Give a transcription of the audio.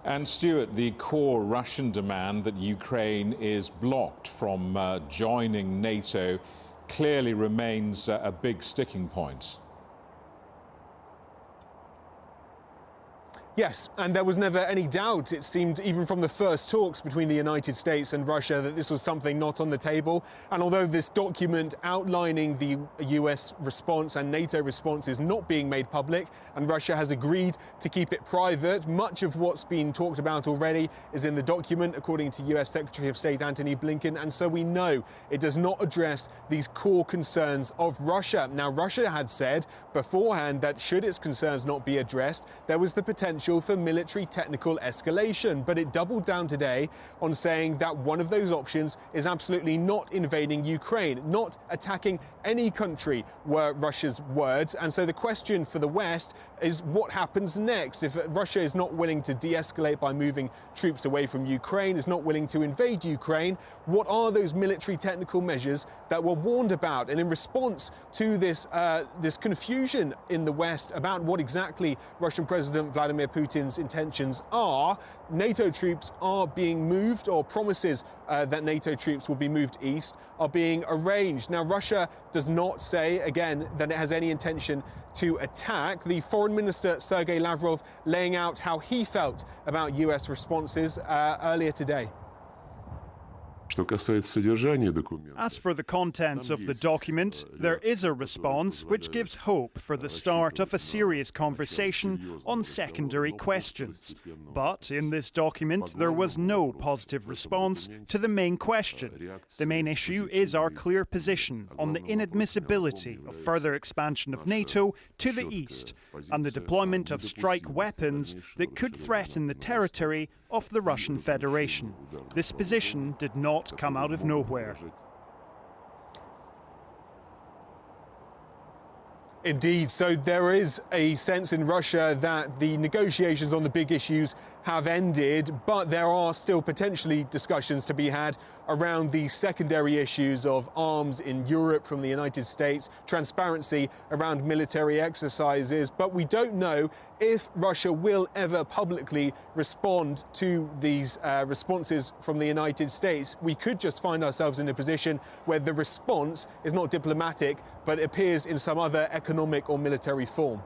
And Stuart, the core Russian demand that Ukraine is blocked from joining NATO clearly remains a big sticking point. Yes, and there was never any doubt, it seemed, even from the first talks between the United States and Russia, that this was something not on the table. And although this document outlining the US response and NATO response is not being made public, and Russia has agreed to keep it private, much of what's been talked about already is in the document, according to US Secretary of State Antony Blinken. And so we know it does not address these core concerns of Russia. Now, Russia had said beforehand that should its concerns not be addressed, there was the potential for military technical escalation, but it doubled down today on saying that one of those options is absolutely not invading Ukraine, not attacking any country, were Russia's words. And so the question for the West is what happens next? If Russia is not willing to de-escalate by moving troops away from Ukraine, is not willing to invade Ukraine, what are those military technical measures that were warned about? And in response to this confusion in the West about what exactly Russian President Vladimir Putin's intentions are, NATO troops are being moved, or promises that NATO troops will be moved east are being arranged. Now, Russia does not say, again, that it has any intention to attack. The Foreign Minister, Sergei Lavrov, laying out how he felt about US responses earlier today. As for the contents of the document, there is a response which gives hope for the start of a serious conversation on secondary questions. But in this document, there was no positive response to the main question. The main issue is our clear position on the inadmissibility of further expansion of NATO to the east and the deployment of strike weapons that could threaten the territory of the Russian Federation. This position did not come out of nowhere. Indeed, so there is a sense in Russia that the negotiations on the big issues have ended, but there are still potentially discussions to be had around the secondary issues of arms in Europe from the United States, transparency around military exercises. But we don't know if Russia will ever publicly respond to these responses from the United States. We could just find ourselves in a position where the response is not diplomatic, but appears in some other economic or military form.